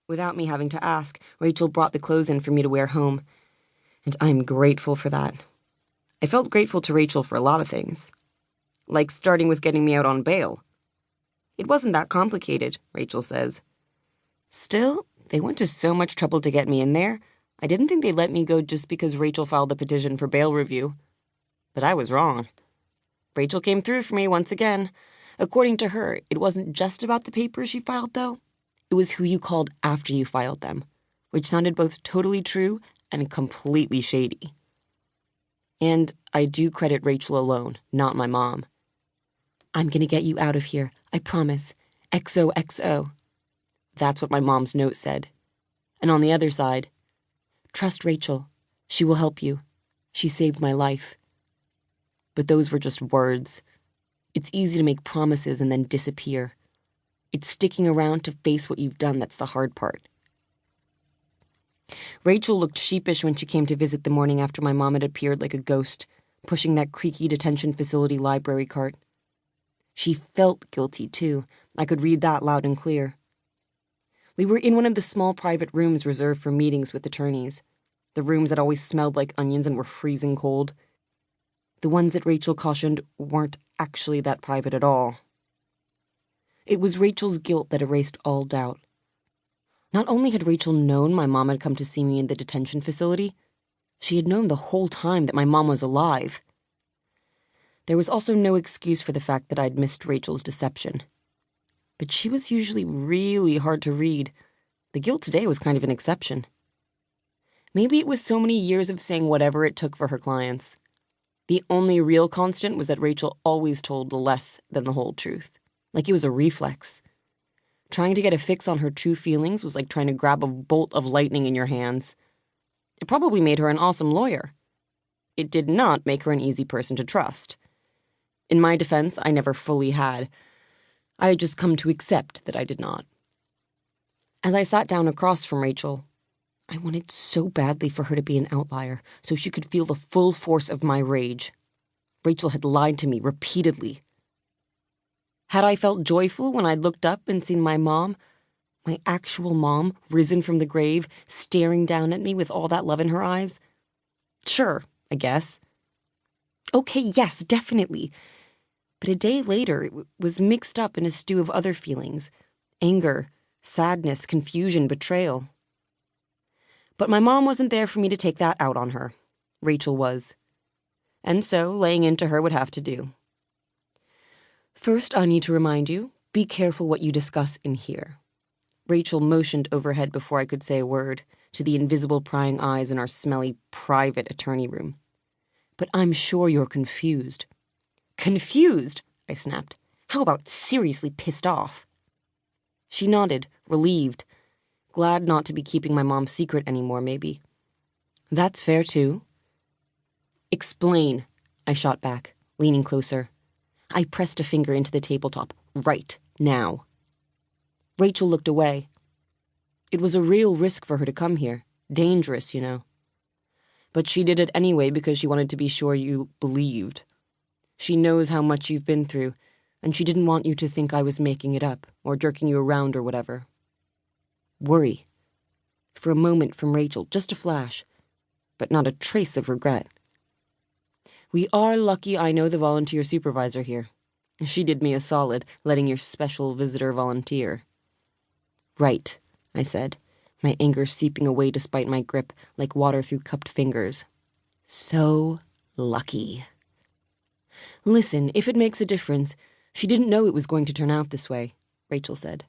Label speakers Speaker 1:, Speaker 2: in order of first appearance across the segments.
Speaker 1: Without me having to ask, Rachel brought the clothes in for me to wear home, and I'm grateful for that. I felt grateful to Rachel for a lot of things, like starting with getting me out on bail. It wasn't that complicated, Rachel says. Still, they went to so much trouble to get me in there, I didn't think they'd let me go just because Rachel filed a petition for bail review. But I was wrong. Rachel came through for me once again. According to her, it wasn't just about the papers she filed, though. It was who you called after you filed them, which sounded both totally true and completely shady. And I do credit Rachel alone, not my mom. I'm gonna get you out of here, I promise. XOXO. That's what my mom's note said. And on the other side, trust Rachel. She will help you. She saved my life. But those were just words. It's easy to make promises and then disappear. It's sticking around to face what you've done that's the hard part. Rachel looked sheepish when she came to visit the morning after my mom had appeared like a ghost, pushing that creaky detention facility library cart. She felt guilty, too. I could read that loud and clear. We were in one of the small private rooms reserved for meetings with attorneys. The rooms that always smelled like onions and were freezing cold. The ones that Rachel cautioned weren't actually that private at all. It was Rachel's guilt that erased all doubt. Not only had Rachel known my mom had come to see me in the detention facility, she had known the whole time that my mom was alive. There was also no excuse for the fact that I'd missed Rachel's deception. But she was usually really hard to read. The guilt today was kind of an exception. Maybe it was so many years of saying whatever it took for her clients. The only real constant was that Rachel always told less than the whole truth, like it was a reflex. Trying to get a fix on her true feelings was like trying to grab a bolt of lightning in your hands. It probably made her an awesome lawyer. It did not make her an easy person to trust. In my defense, I never fully had. I had just come to accept that I did not. As I sat down across from Rachel, I wanted so badly for her to be an outlier so she could feel the full force of my rage. Rachel had lied to me repeatedly. Had I felt joyful when I'd looked up and seen my mom, my actual mom, risen from the grave, staring down at me with all that love in her eyes? Sure, I guess. Okay, yes, definitely. But a day later, it was mixed up in a stew of other feelings. Anger, sadness, confusion, betrayal. But my mom wasn't there for me to take that out on her. Rachel was. And so, laying into her would have to do. First, I need to remind you, be careful what you discuss in here. Rachel motioned overhead before I could say a word, to the invisible prying eyes in our smelly, private attorney room. But I'm sure you're confused. Confused? I snapped. How about seriously pissed off? She nodded, relieved. Glad not to be keeping my mom's secret anymore, maybe. That's fair, too. Explain, I shot back, leaning closer. I pressed a finger into the tabletop, right now. Rachel looked away. It was a real risk for her to come here. Dangerous, you know. But she did it anyway because she wanted to be sure you believed. She knows how much you've been through, and she didn't want you to think I was making it up, or jerking you around or whatever. Worry. For a moment from Rachel, just a flash, but not a trace of regret. We are lucky I know the volunteer supervisor here. She did me a solid, letting your special visitor volunteer. Right, I said, my anger seeping away despite my grip, like water through cupped fingers. So lucky. Listen, if it makes a difference, she didn't know it was going to turn out this way, Rachel said.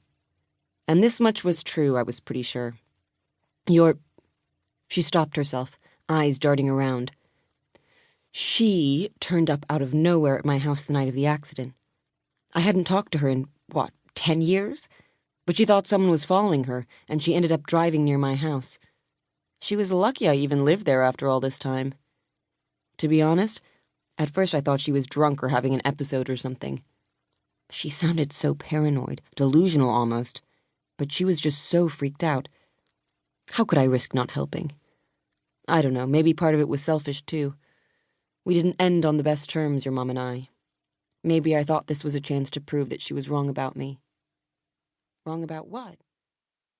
Speaker 1: And this much was true, I was pretty sure. She stopped herself, eyes darting around. She turned up out of nowhere at my house the night of the accident. I hadn't talked to her in, 10 years? But she thought someone was following her, and she ended up driving near my house. She was lucky I even lived there after all this time. To be honest, at first I thought she was drunk or having an episode or something. She sounded so paranoid, delusional almost, but she was just so freaked out. How could I risk not helping? I don't know, maybe part of it was selfish too. We didn't end on the best terms, your mom and I. Maybe I thought this was a chance to prove that she was wrong about me. Wrong about what?